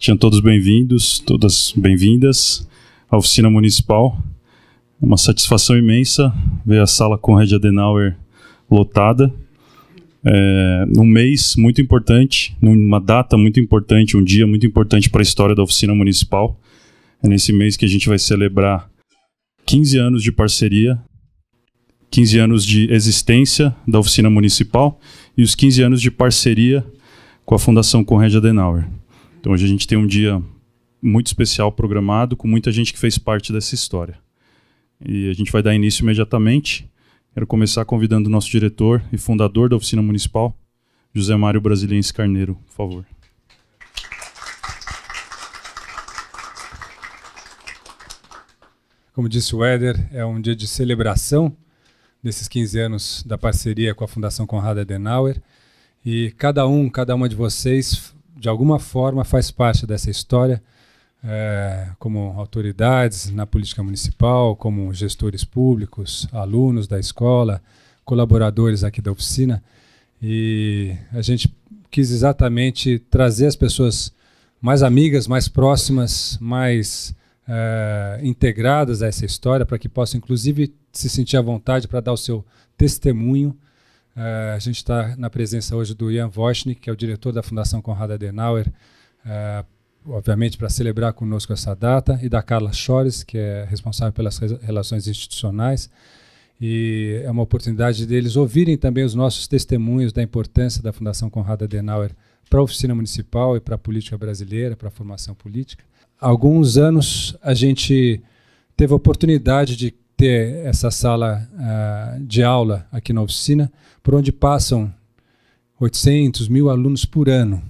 Sejam todos bem-vindos, todas bem-vindas à Oficina Municipal. Uma satisfação imensa ver a sala Konrad Adenauer lotada. Num mês muito importante, numa data muito importante, um dia muito importante para a história da Oficina Municipal. É nesse mês que a gente vai celebrar 15 anos de parceria, 15 anos de existência da Oficina Municipal e os 15 anos de parceria com a Fundação Konrad Adenauer. Então hoje a gente tem um dia muito especial programado, com muita gente que fez parte dessa história. E a gente vai dar início imediatamente. Quero começar convidando o nosso diretor e fundador da Oficina Municipal, José Mário Brasiliense Carneiro, por favor. Como disse o Éder, é um dia de celebração desses 15 anos da parceria com a Fundação Konrad Adenauer. E cada uma de vocês, de alguma forma, faz parte dessa história, como autoridades na política municipal, como gestores públicos, alunos da escola, colaboradores aqui da oficina. E a gente quis exatamente trazer as pessoas mais amigas, mais próximas, mais integradas a essa história, para que possam, inclusive, se sentir à vontade para dar o seu testemunho. A gente está na presença hoje do Jan Wojcik, que é o diretor da Fundação Konrad Adenauer, obviamente para celebrar conosco essa data, e da Carla Schores, que é responsável pelas relações institucionais. E é uma oportunidade deles ouvirem também os nossos testemunhos da importância da Fundação Konrad Adenauer para a oficina municipal e para a política brasileira, para a formação política. Há alguns anos a gente teve a oportunidade de ter essa sala de aula aqui na oficina, por onde passam 800, 1.000 alunos por ano.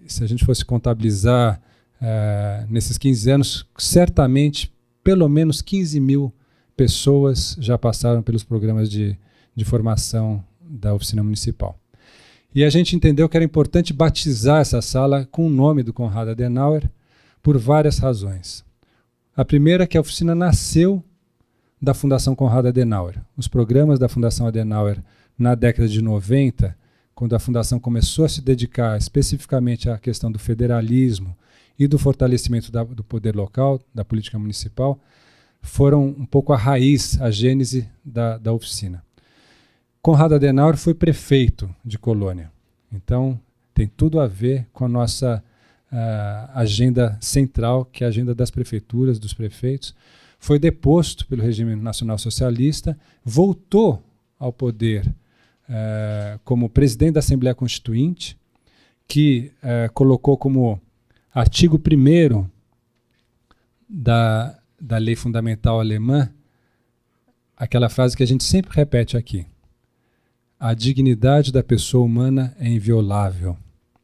Se a gente fosse contabilizar nesses 15 anos, certamente pelo menos 15.000 pessoas já passaram pelos programas de formação da oficina municipal. E a gente entendeu que era importante batizar essa sala com o nome do Konrad Adenauer por várias razões. A primeira é que a oficina nasceu da Fundação Konrad Adenauer. Os programas da Fundação Adenauer na década de 90, quando a Fundação começou a se dedicar especificamente à questão do federalismo e do fortalecimento do poder local, da política municipal, foram um pouco a raiz, a gênese da oficina. Konrad Adenauer foi prefeito de Colônia. Então, tem tudo a ver com a nossa agenda central, que é a agenda das prefeituras, dos prefeitos. Foi deposto pelo regime nacional socialista, voltou ao poder como presidente da Assembleia Constituinte, que colocou como artigo 1º da Lei Fundamental Alemã aquela frase que a gente sempre repete aqui: a dignidade da pessoa humana é inviolável.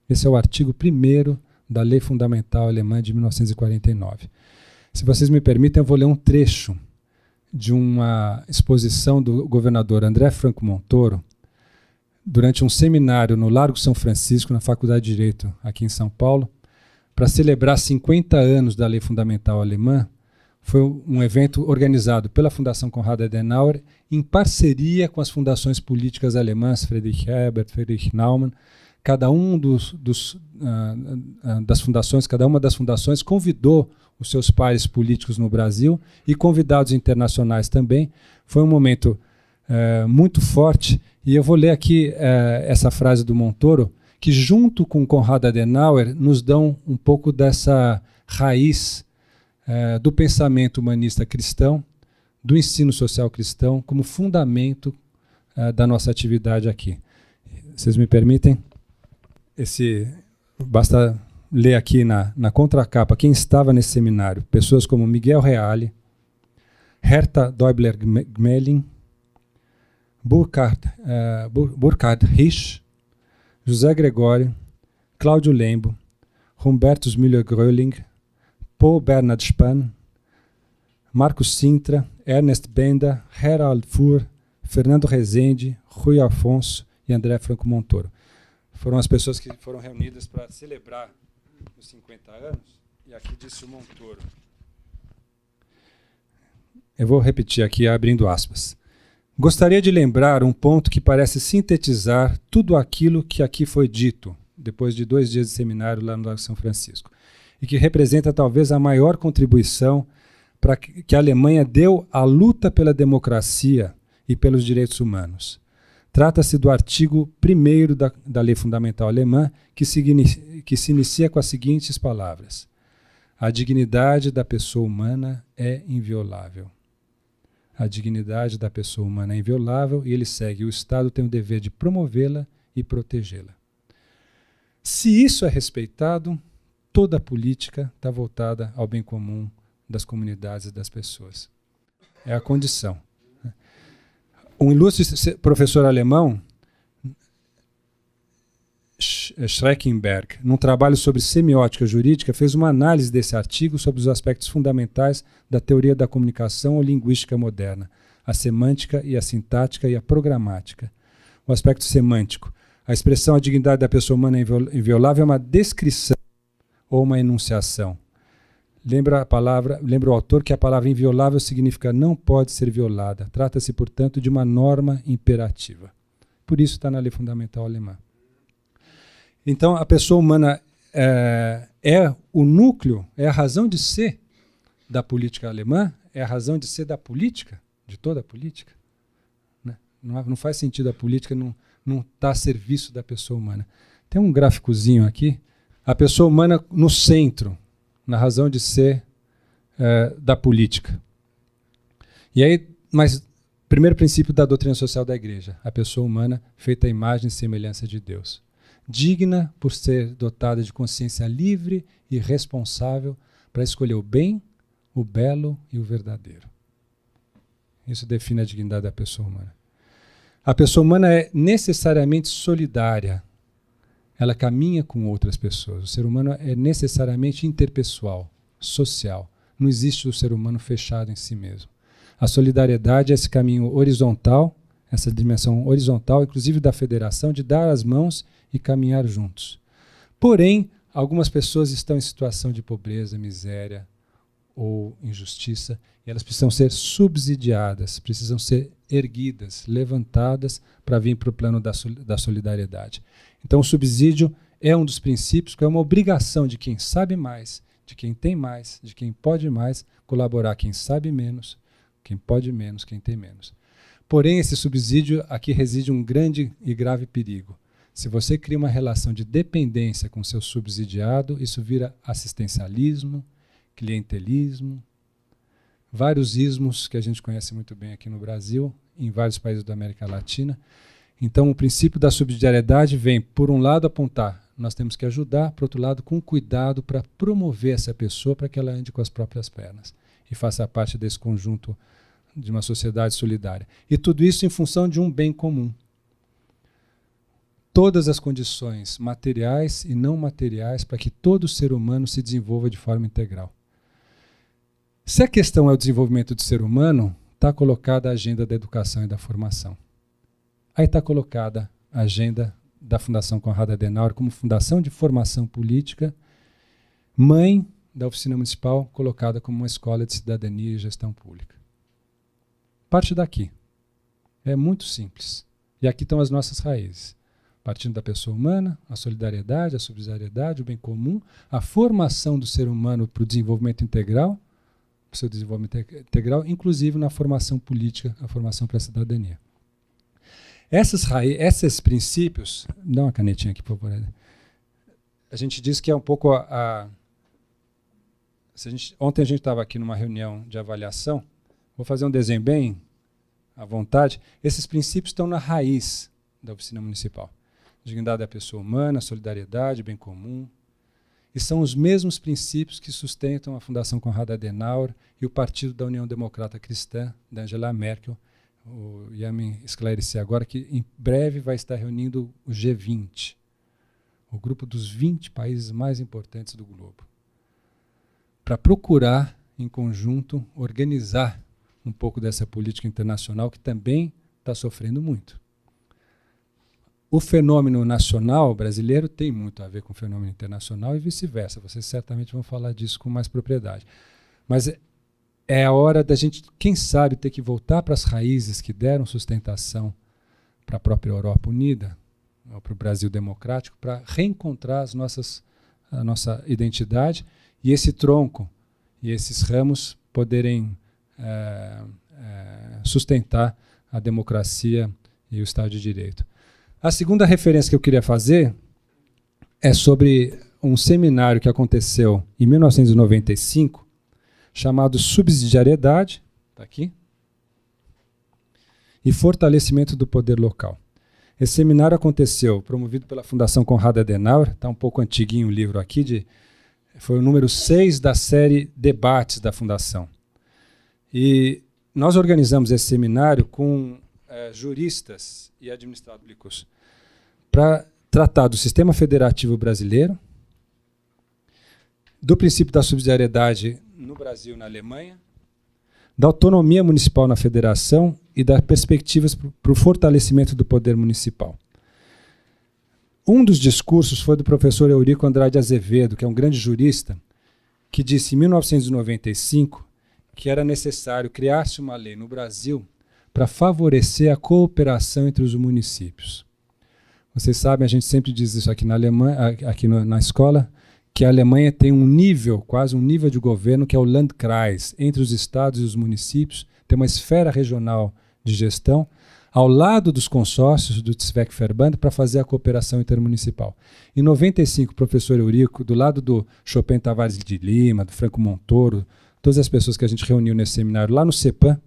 Esse é o artigo 1º da Lei Fundamental Alemã de 1949. Se vocês me permitem, eu vou ler um trecho de uma exposição do governador André Franco Montoro durante um seminário no Largo São Francisco, na Faculdade de Direito, aqui em São Paulo, para celebrar 50 anos da Lei Fundamental Alemã. Foi um evento organizado pela Fundação Konrad Adenauer em parceria com as fundações políticas alemãs, Friedrich Ebert, Friedrich Naumann. Cada uma das fundações convidou os seus pares políticos no Brasil e convidados internacionais também. Foi um momento muito forte, e eu vou ler aqui essa frase do Montoro, que junto com Konrad Adenauer nos dão um pouco dessa raiz do pensamento humanista cristão, do ensino social cristão, como fundamento da nossa atividade aqui. Vocês me permitem? Basta ler aqui na contracapa quem estava nesse seminário: pessoas como Miguel Reale, Hertha Däubler-Gmelin, Burkhard Risch, José Gregório, Cláudio Lembo, Humbertus Müller-Gröling, Paul Bernhard Spahn, Marcos Sintra, Ernest Benda, Herald Fuhr, Fernando Rezende, Rui Afonso e André Franco Montoro. Foram as pessoas que foram reunidas para celebrar os 50 anos. E aqui disse o Montoro. Eu vou repetir aqui, abrindo aspas. Gostaria de lembrar um ponto que parece sintetizar tudo aquilo que aqui foi dito, depois de 2 dias de seminário lá no Largo São Francisco, e que representa talvez a maior contribuição para que a Alemanha deu à luta pela democracia e pelos direitos humanos. Trata-se do artigo 1º da Lei Fundamental Alemã, que se inicia com as seguintes palavras: a dignidade da pessoa humana é inviolável. A dignidade da pessoa humana é inviolável, e ele segue: o Estado tem o dever de promovê-la e protegê-la. Se isso é respeitado, toda a política está voltada ao bem comum das comunidades e das pessoas. É a condição. Um ilustre professor alemão, Schreckenberg, num trabalho sobre semiótica jurídica, fez uma análise desse artigo sobre os aspectos fundamentais da teoria da comunicação ou linguística moderna, a semântica e a sintática e a programática. O aspecto semântico: a expressão a dignidade da pessoa humana é inviolável é uma descrição ou uma enunciação. Lembra o autor que a palavra inviolável significa não pode ser violada. Trata-se, portanto, de uma norma imperativa. Por isso está na Lei Fundamental Alemã. Então, a pessoa humana é o núcleo, é a razão de ser da política alemã, é a razão de ser da política, de toda a política. Né? Não faz sentido a política não estar a serviço da pessoa humana. Tem um gráficozinho aqui, a pessoa humana no centro, na razão de ser da política. E aí, mas primeiro princípio da doutrina social da Igreja: a pessoa humana feita à imagem e semelhança de Deus, digna por ser dotada de consciência livre e responsável para escolher o bem, o belo e o verdadeiro. Isso define a dignidade da pessoa humana. A pessoa humana é necessariamente solidária. Ela caminha com outras pessoas. O ser humano é necessariamente interpessoal, social. Não existe o ser humano fechado em si mesmo. A solidariedade é esse caminho horizontal, essa dimensão horizontal, inclusive da federação, de dar as mãos e caminhar juntos. Porém, algumas pessoas estão em situação de pobreza, miséria ou injustiça, e elas precisam ser subsidiadas, precisam ser erguidas, levantadas para vir para o plano da solidariedade. Então, o subsídio é um dos princípios, que é uma obrigação de quem sabe mais, de quem tem mais, de quem pode mais, colaborar quem sabe menos, quem pode menos, quem tem menos. Porém, esse subsídio, aqui reside um grande e grave perigo. Se você cria uma relação de dependência com seu subsidiado, isso vira assistencialismo, clientelismo, vários ismos que a gente conhece muito bem aqui no Brasil, em vários países da América Latina. Então, o princípio da subsidiariedade vem, por um lado, apontar: nós temos que ajudar, por outro lado, com cuidado para promover essa pessoa para que ela ande com as próprias pernas e faça parte desse conjunto de uma sociedade solidária. E tudo isso em função de um bem comum. Todas as condições materiais e não materiais para que todo ser humano se desenvolva de forma integral. Se a questão é o desenvolvimento do ser humano, está colocada a agenda da educação e da formação. Aí está colocada a agenda da Fundação Konrad Adenauer como fundação de formação política, mãe da oficina municipal, colocada como uma escola de cidadania e gestão pública. Parte daqui. É muito simples. E aqui estão as nossas raízes. Partindo da pessoa humana, a solidariedade, a subsidiariedade, o bem comum, a formação do ser humano para o desenvolvimento integral, para o seu desenvolvimento integral, inclusive na formação política, a formação para a cidadania. Esses princípios... Dá uma canetinha aqui, por favor. A gente diz que é um pouco ontem a gente estava aqui numa reunião de avaliação. Vou fazer um desenho bem à vontade. Esses princípios estão na raiz da oficina municipal. Dignidade da pessoa humana, solidariedade, bem comum. E são os mesmos princípios que sustentam a Fundação Konrad Adenauer e o Partido da União Democrata Cristã, da Angela Merkel. Ia me esclarecer agora que em breve vai estar reunindo o G20, o grupo dos 20 países mais importantes do globo, para procurar, em conjunto, organizar um pouco dessa política internacional que também está sofrendo muito. O fenômeno nacional brasileiro tem muito a ver com o fenômeno internacional e vice-versa. Vocês certamente vão falar disso com mais propriedade. Mas é a hora da gente, quem sabe, ter que voltar para as raízes que deram sustentação para a própria Europa Unida, para o Brasil democrático, para reencontrar a nossa identidade e esse tronco e esses ramos poderem sustentar a democracia e o Estado de Direito. A segunda referência que eu queria fazer é sobre um seminário que aconteceu em 1995, chamado Subsidiariedade, está aqui, e Fortalecimento do Poder Local. Esse seminário aconteceu, promovido pela Fundação Konrad Adenauer, está um pouco antiguinho o livro aqui, foi o número 6 da série Debates da Fundação. E nós organizamos esse seminário com juristas e administradores públicos para tratar do sistema federativo brasileiro, do princípio da subsidiariedade no Brasil e na Alemanha, da autonomia municipal na federação e das perspectivas para o fortalecimento do poder municipal. Um dos discursos foi do professor Eurico Andrade Azevedo, que é um grande jurista, que disse em 1995 que era necessário criar-se uma lei no Brasil para favorecer a cooperação entre os municípios. Vocês sabem, a gente sempre diz isso aqui na Alemanha, aqui na escola, que a Alemanha tem um nível, quase um nível de governo, que é o Landkreis, entre os estados e os municípios, tem uma esfera regional de gestão, ao lado dos consórcios do Zweckverband, para fazer a cooperação intermunicipal. Em 95, o professor Eurico, do lado do Chopin Tavares de Lima, do Franco Montoro, todas as pessoas que a gente reuniu nesse seminário, lá no CEPAM,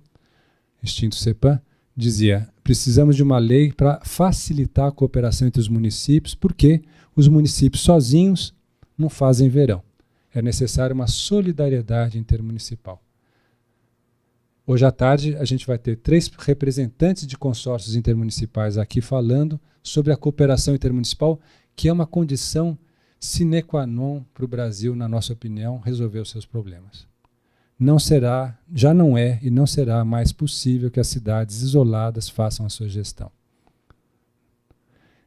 extinto CEPAM, dizia, precisamos de uma lei para facilitar a cooperação entre os municípios, porque os municípios sozinhos não fazem verão. É necessária uma solidariedade intermunicipal. Hoje à tarde, a gente vai ter 3 representantes de consórcios intermunicipais aqui falando sobre a cooperação intermunicipal, que é uma condição sine qua non para o Brasil, na nossa opinião, resolver os seus problemas. Não será, já não é e não será mais possível que as cidades isoladas façam a sua gestão.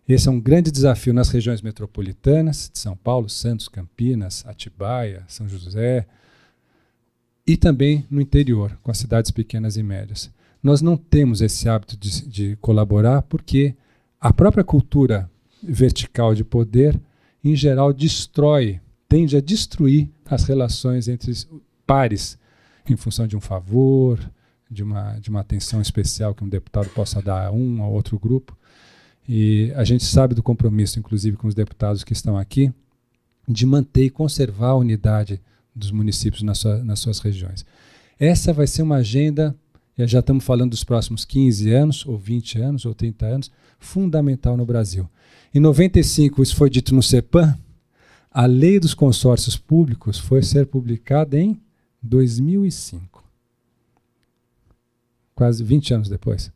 Esse é um grande desafio nas regiões metropolitanas de São Paulo, Santos, Campinas, Atibaia, São José, e também no interior, com as cidades pequenas e médias. Nós não temos esse hábito de colaborar porque a própria cultura vertical de poder, em geral, tende a destruir as relações entre pares, em função de um favor, de uma atenção especial que um deputado possa dar a um ou outro grupo. E a gente sabe do compromisso, inclusive com os deputados que estão aqui, de manter e conservar a unidade dos municípios nas suas regiões. Essa vai ser uma agenda, já estamos falando dos próximos 15 anos, ou 20 anos, ou 30 anos, fundamental no Brasil. Em 95, isso foi dito no CEPAM, a lei dos consórcios públicos foi ser publicada em 2005. Quase 20 anos depois.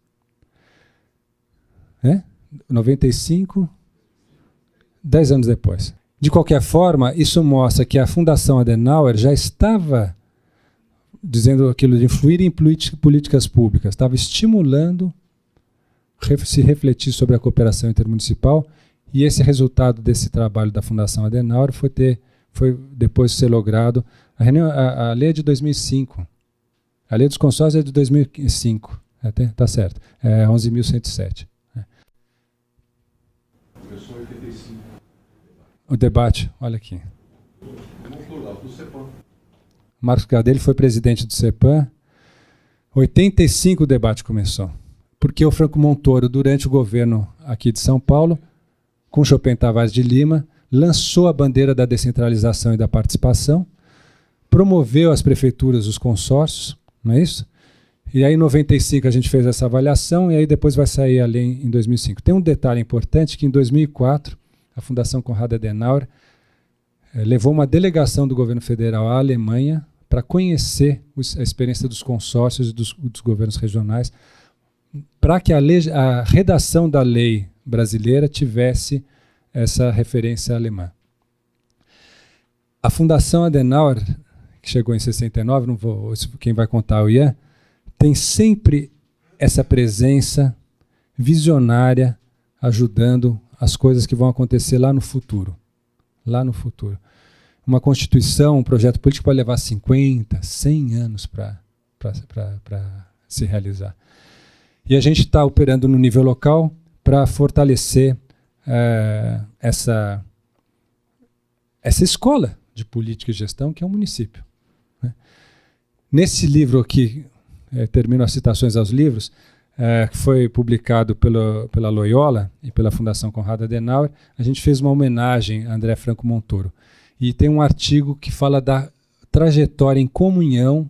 95, 10 anos depois. De qualquer forma, isso mostra que a Fundação Adenauer já estava dizendo aquilo de influir em políticas públicas, estava estimulando se refletir sobre a cooperação intermunicipal, e esse resultado desse trabalho da Fundação Adenauer foi depois ser logrado. A lei é de 2005. A lei dos consórcios é de 2005. Tá certo. É 11.107. O debate, olha aqui. Marcos Gadelha foi presidente do CEPAM. 85 o debate começou. Porque o Franco Montoro, durante o governo aqui de São Paulo, com Chopin Tavares de Lima, lançou a bandeira da descentralização e da participação, promoveu as prefeituras, os consórcios, não é isso? E aí em 95 a gente fez essa avaliação e aí depois vai sair a lei em 2005. Tem um detalhe importante que em 2004 a Fundação Konrad Adenauer levou uma delegação do governo federal à Alemanha para conhecer a experiência dos consórcios e dos governos regionais, para que a redação da lei brasileira tivesse essa referência alemã. A Fundação Adenauer, que chegou em 69, quem vai contar é o Ian, tem sempre essa presença visionária ajudando as coisas que vão acontecer lá no futuro. Lá no futuro. Uma Constituição, um projeto político pode levar 50, 100 anos para se realizar. E a gente está operando no nível local para fortalecer essa escola de política e gestão que é o município, né? Nesse livro aqui, termino as citações aos livros, que foi publicado pela Loyola e pela Fundação Konrad Adenauer, a gente fez uma homenagem a André Franco Montoro. E tem um artigo que fala da trajetória em comunhão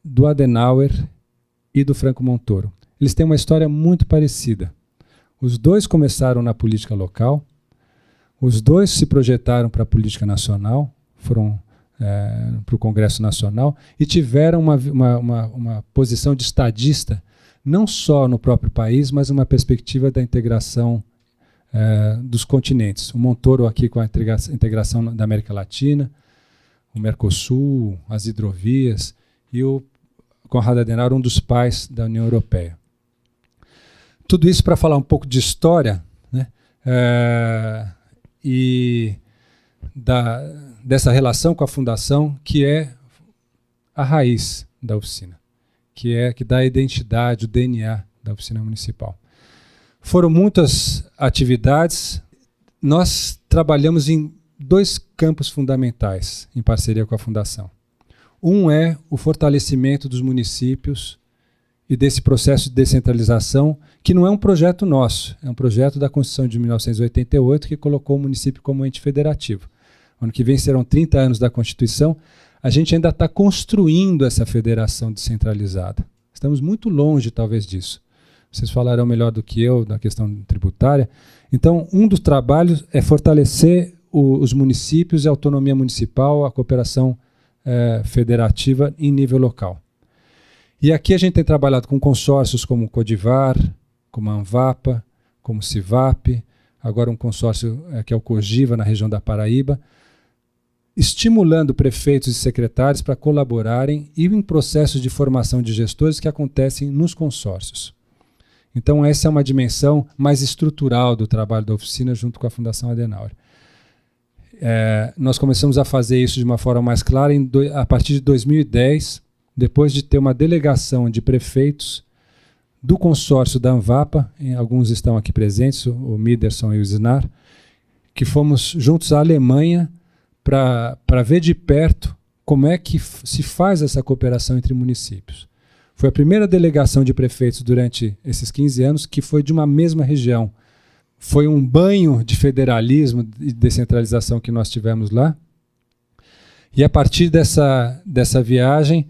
do Adenauer e do Franco Montoro. Eles têm uma história muito parecida. Os dois começaram na política local, os dois se projetaram para a política nacional, foram para o Congresso Nacional e tiveram uma posição de estadista, não só no próprio país, mas uma perspectiva da integração dos continentes. O Montoro aqui com a integração da América Latina, o Mercosul, as hidrovias, e o Konrad Adenauer, um dos pais da União Europeia. Tudo isso para falar um pouco de história, né? E dessa relação com a fundação, que é a raiz da oficina, que dá a identidade, o DNA da oficina municipal. Foram muitas atividades. Nós trabalhamos em 2 campos fundamentais em parceria com a fundação. Um é o fortalecimento dos municípios e desse processo de descentralização, que não é um projeto nosso, é um projeto da Constituição de 1988, que colocou o município como ente federativo. Ano que vem serão 30 anos da Constituição, a gente ainda está construindo essa federação descentralizada. Estamos muito longe, talvez, disso. Vocês falarão melhor do que eu da questão tributária. Então, um dos trabalhos é fortalecer os municípios e a autonomia municipal, a cooperação federativa em nível local. E aqui a gente tem trabalhado com consórcios como o Codivar, como a Anvapa, como o Civap, agora um consórcio que é o Cogiva, na região da Paraíba, estimulando prefeitos e secretários para colaborarem e em processos de formação de gestores que acontecem nos consórcios. Então essa é uma dimensão mais estrutural do trabalho da oficina junto com a Fundação Adenauer. Nós começamos a fazer isso de uma forma mais clara a partir de 2010, depois de ter uma delegação de prefeitos do consórcio da Anvapa, alguns estão aqui presentes, o Miderson e o Zinar, que fomos juntos à Alemanha para ver de perto como é que se faz essa cooperação entre municípios. Foi a primeira delegação de prefeitos durante esses 15 anos que foi de uma mesma região. Foi um banho de federalismo e descentralização que nós tivemos lá. E a partir dessa viagem,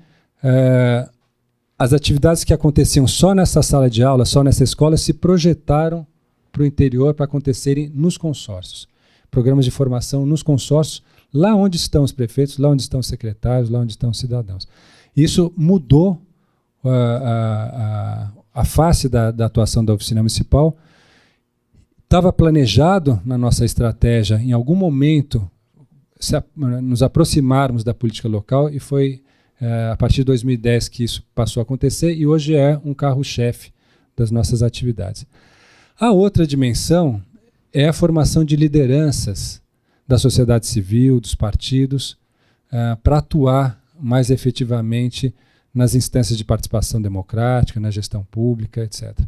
as atividades que aconteciam só nessa sala de aula, só nessa escola, se projetaram para o interior para acontecerem nos consórcios. Programas de formação nos consórcios, lá onde estão os prefeitos, lá onde estão os secretários, lá onde estão os cidadãos. Isso mudou a face da atuação da oficina municipal. Estava planejado na nossa estratégia, em algum momento, nos aproximarmos da política local, e foi a partir de 2010 que isso passou a acontecer, e hoje é um carro-chefe das nossas atividades. A outra dimensão é a formação de lideranças da sociedade civil, dos partidos, para atuar mais efetivamente nas instâncias de participação democrática, na gestão pública, etc.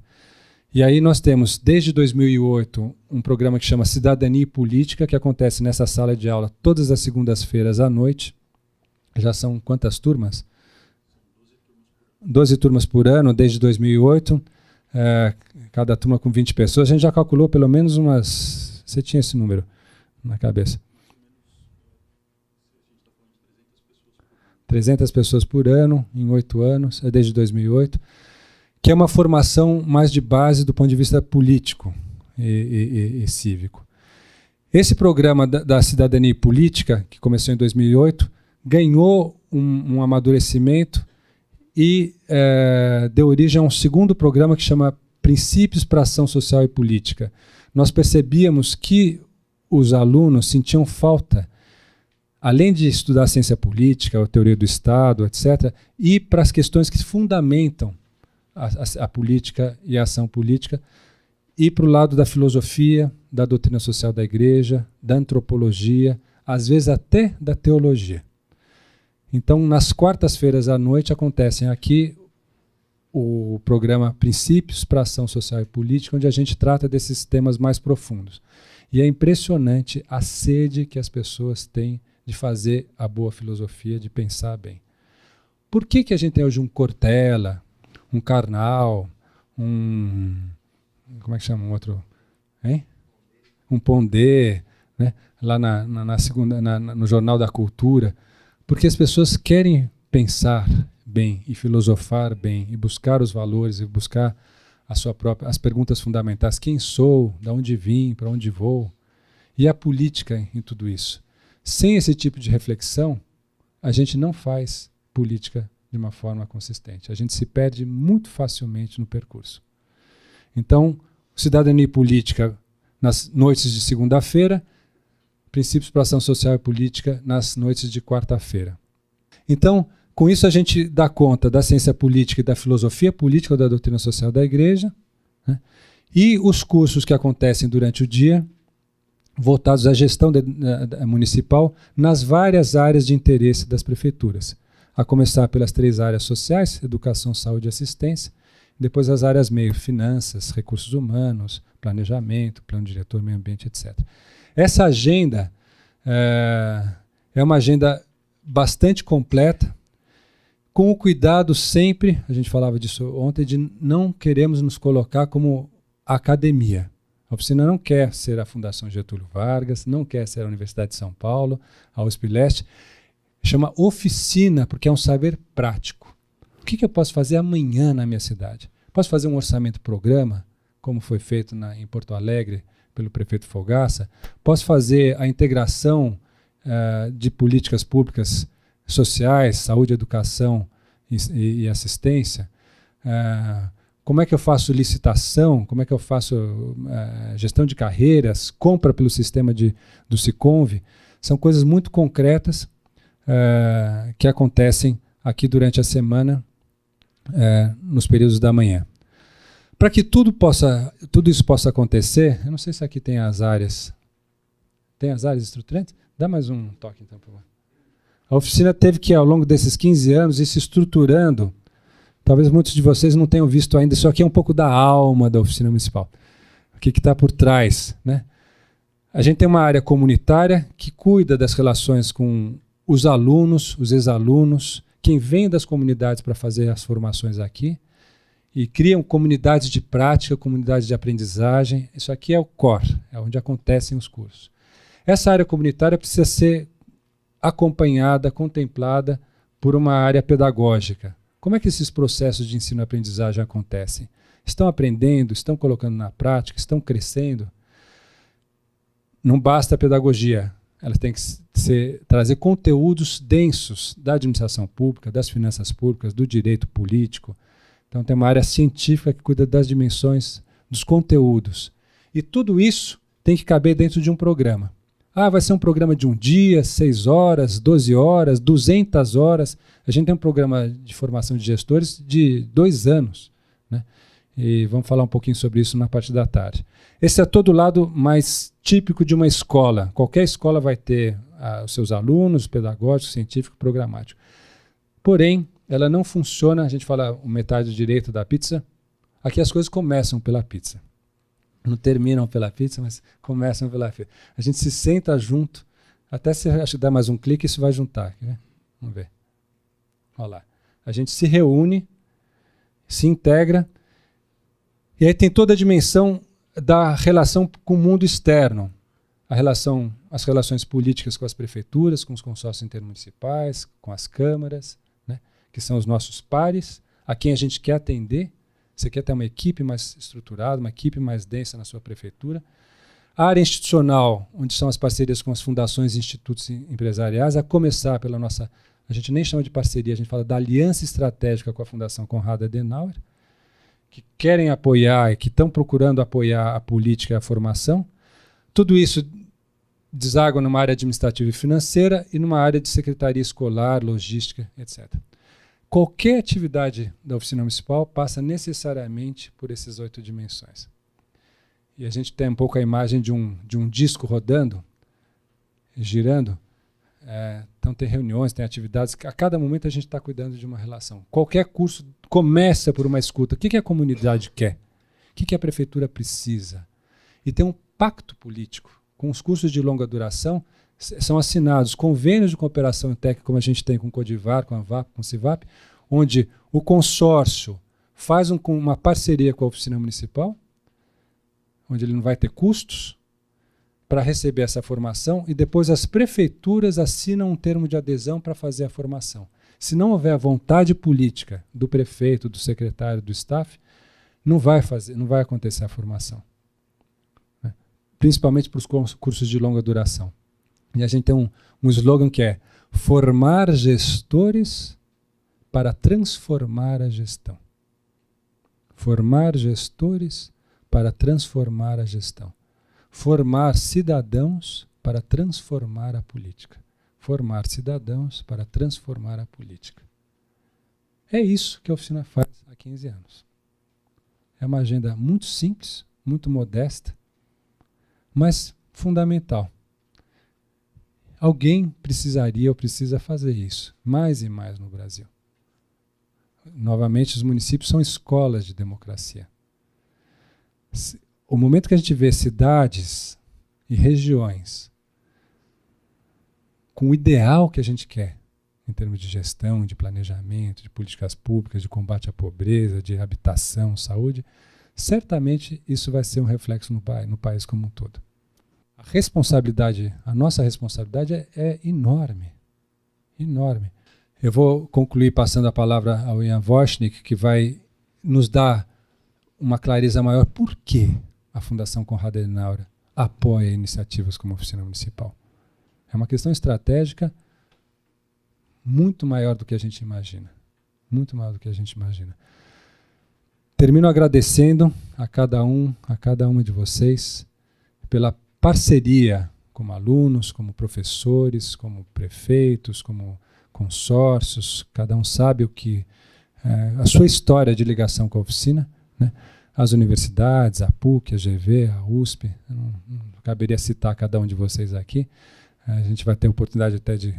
E aí nós temos, desde 2008, um programa que chama Cidadania e Política, que acontece nessa sala de aula todas as segundas-feiras à noite. Já são quantas turmas? 12 turmas por ano, desde 2008. Cada turma com 20 pessoas. A gente já calculou pelo menos umas... Você tinha esse número na cabeça? 300 pessoas por ano, em 8 anos, desde 2008. Que é uma formação mais de base do ponto de vista político e cívico. Esse programa da Cidadania e Política, que começou em 2008, ganhou um amadurecimento e deu origem a um segundo programa que chama Princípios para Ação Social e Política. Nós percebíamos que os alunos sentiam falta, além de estudar ciência política, a teoria do Estado, etc., e para as questões que fundamentam a política e a ação política, e para o lado da filosofia, da doutrina social da igreja, da antropologia, às vezes até da teologia. Então, nas quartas-feiras à noite acontecem aqui o programa Princípios para Ação Social e Política, onde a gente trata desses temas mais profundos. E é impressionante a sede que as pessoas têm de fazer a boa filosofia, de pensar bem. Por que a gente tem hoje um Cortella, um Karnal, como é que chama um outro? Hein? Um Pondé, né? Lá no Jornal da Cultura? Porque as pessoas querem pensar bem e filosofar bem e buscar os valores e buscar as perguntas fundamentais. Quem sou? De onde vim? Para onde vou? E a política em tudo isso. Sem esse tipo de reflexão, a gente não faz política de uma forma consistente. A gente se perde muito facilmente no percurso. Então, cidadania e política nas noites de segunda-feira, princípios para ação social e política nas noites de quarta-feira. Então, com isso a gente dá conta da ciência política e da filosofia política ou da doutrina social da Igreja, né? E os cursos que acontecem durante o dia, voltados à gestão municipal nas várias áreas de interesse das prefeituras. A começar pelas 3 áreas sociais, educação, saúde e assistência, depois as áreas meio, finanças, recursos humanos, planejamento, plano diretor, meio ambiente, etc. Essa agenda é uma agenda bastante completa, com o cuidado sempre, a gente falava disso ontem, de não queremos nos colocar como academia. A oficina não quer ser a Fundação Getúlio Vargas, não quer ser a Universidade de São Paulo, a USP Leste. Chama oficina, porque é um saber prático. O que eu posso fazer amanhã na minha cidade? Posso fazer um orçamento-programa, como foi feito em Porto Alegre pelo prefeito Fogaça? Posso fazer a integração de políticas públicas sociais, saúde, educação e assistência? Como é que eu faço licitação? Como é que eu faço gestão de carreiras? Compra pelo sistema do Siconv? São coisas muito concretas que acontecem aqui durante a semana, nos períodos da manhã. Para que tudo isso possa acontecer, eu não sei se aqui tem as áreas. Tem as áreas estruturantes? Dá mais um toque, então, por favor. A oficina teve que, ao longo desses 15 anos, ir se estruturando. Talvez muitos de vocês não tenham visto ainda, isso aqui é um pouco da alma da oficina municipal. O que está por trás, né? A gente tem uma área comunitária que cuida das relações com os alunos, os ex-alunos, quem vem das comunidades para fazer as formações aqui, e criam comunidades de prática, comunidades de aprendizagem. Isso aqui é o core, é onde acontecem os cursos. Essa área comunitária precisa ser acompanhada, contemplada por uma área pedagógica. Como é que esses processos de ensino e aprendizagem acontecem? Estão aprendendo, estão colocando na prática, estão crescendo? Não basta a pedagogia, ela tem que trazer conteúdos densos da administração pública, das finanças públicas, do direito político. Então tem uma área científica que cuida das dimensões, dos conteúdos. E tudo isso tem que caber dentro de um programa. Vai ser um programa de um dia, 6 horas, 12 horas, 200 horas. A gente tem um programa de formação de gestores de 2 anos, né? E vamos falar um pouquinho sobre isso na parte da tarde. Esse é todo o lado mais típico de uma escola. Qualquer escola vai ter os seus alunos, pedagógico, científico, programático. Porém, ela não funciona, a gente fala metade direito da pizza. Aqui as coisas começam pela pizza. Não terminam pela pizza, mas começam pela pizza. A gente se senta junto, até se acho que dá mais um clique, isso vai juntar. Né? Vamos ver. Olha lá. A gente se reúne, se integra, e aí tem toda a dimensão da relação com o mundo externo. As relações políticas com as prefeituras, com os consórcios intermunicipais, com as câmaras, né, que são os nossos pares, a quem a gente quer atender. Você quer ter uma equipe mais estruturada, uma equipe mais densa na sua prefeitura. A área institucional, onde são as parcerias com as fundações e institutos empresariais, a começar pela nossa, a gente nem chama de parceria, a gente fala da aliança estratégica com a Fundação Konrad Adenauer, que querem apoiar e que estão procurando apoiar a política e a formação. Tudo isso deságua numa área administrativa e financeira e numa área de secretaria escolar, logística, etc. Qualquer atividade da oficina municipal passa necessariamente por essas 8 dimensões. E a gente tem um pouco a imagem de um disco rodando, girando, Então tem reuniões, tem atividades, a cada momento a gente está cuidando de uma relação. Qualquer curso começa por uma escuta. O que a comunidade quer? O que a prefeitura precisa? E tem um pacto político. Com os cursos de longa duração, são assinados convênios de cooperação técnica, como a gente tem com o Codivar, com a VAP, com o CIVAP, onde o consórcio faz uma parceria com a oficina municipal, onde ele não vai ter custos, para receber essa formação, e depois as prefeituras assinam um termo de adesão para fazer a formação. Se não houver a vontade política do prefeito, do secretário, do staff, não vai acontecer a formação. Principalmente para os cursos de longa duração. E a gente tem um slogan que é formar gestores para transformar a gestão. Formar gestores para transformar a gestão. Formar cidadãos para transformar a política. Formar cidadãos para transformar a política. É isso que a oficina faz há 15 anos. É uma agenda muito simples, muito modesta, mas fundamental. Alguém precisaria ou precisa fazer isso, mais e mais no Brasil. Novamente, os municípios são escolas de democracia. O momento que a gente vê cidades e regiões com o ideal que a gente quer, em termos de gestão, de planejamento, de políticas públicas, de combate à pobreza, de habitação, saúde, certamente isso vai ser um reflexo no país como um todo. A nossa responsabilidade é enorme, enorme. Eu vou concluir passando a palavra ao Ian Voschnik, que vai nos dar uma clareza maior por que a Fundação Konrad Adenauer apoia iniciativas como a Oficina Municipal. É uma questão estratégica muito maior do que a gente imagina. Muito maior do que a gente imagina. Termino agradecendo a cada uma de vocês pela parceria como alunos, como professores, como prefeitos, como consórcios. Cada um sabe o que a sua história de ligação com a oficina, né? As universidades, a PUC, a GV, a USP, não caberia citar cada um de vocês aqui. A gente vai ter a oportunidade até de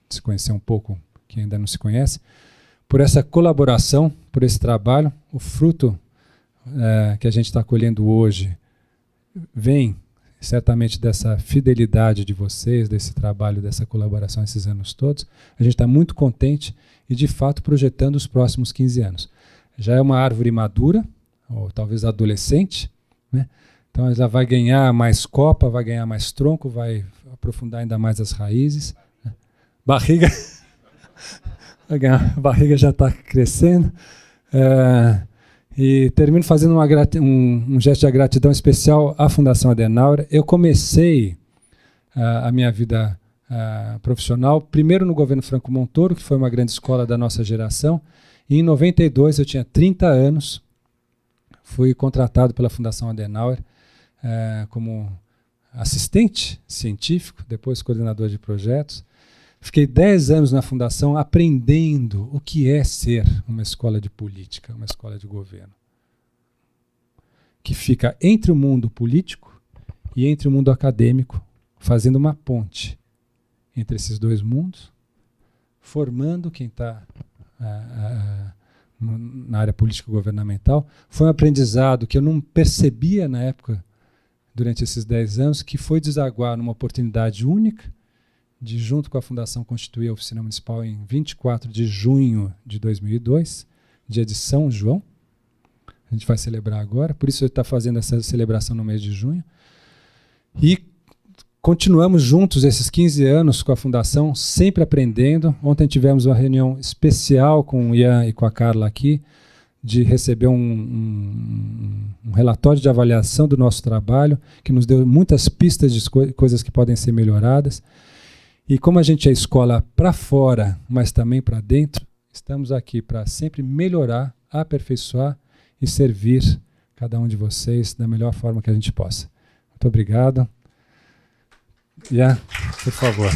se conhecer um pouco, quem ainda não se conhece. Por essa colaboração, por esse trabalho, o fruto que a gente está colhendo hoje vem certamente dessa fidelidade de vocês, desse trabalho, dessa colaboração esses anos todos. A gente está muito contente e, de fato, projetando os próximos 15 anos. Já é uma árvore madura, ou talvez adolescente, né? Então ela vai ganhar mais copa, vai ganhar mais tronco, vai aprofundar ainda mais as raízes. Né? Barriga, a barriga já está crescendo. E termino fazendo um gesto de gratidão especial à Fundação Adenauer. Eu comecei a minha vida profissional, primeiro no governo Franco Montoro, que foi uma grande escola da nossa geração, e em 92, eu tinha 30 anos, fui contratado pela Fundação Adenauer como assistente científico, depois coordenador de projetos. Fiquei 10 anos na Fundação aprendendo o que é ser uma escola de política, uma escola de governo, que fica entre o mundo político e entre o mundo acadêmico, fazendo uma ponte entre esses dois mundos, formando quem está na área política governamental. Foi um aprendizado que eu não percebia na época, durante esses 10 anos, que foi desaguar numa oportunidade única de, junto com a Fundação, constituir a Oficina Municipal em 24 de junho de 2002, dia de São João. A gente vai celebrar agora, por isso eu estou fazendo essa celebração no mês de junho. E continuamos juntos esses 15 anos com a Fundação, sempre aprendendo. Ontem tivemos uma reunião especial com o Ian e com a Carla aqui, de receber um relatório de avaliação do nosso trabalho, que nos deu muitas pistas de coisas que podem ser melhoradas. E como a gente é escola para fora, mas também para dentro, estamos aqui para sempre melhorar, aperfeiçoar e servir cada um de vocês da melhor forma que a gente possa. Muito obrigado. Por favor.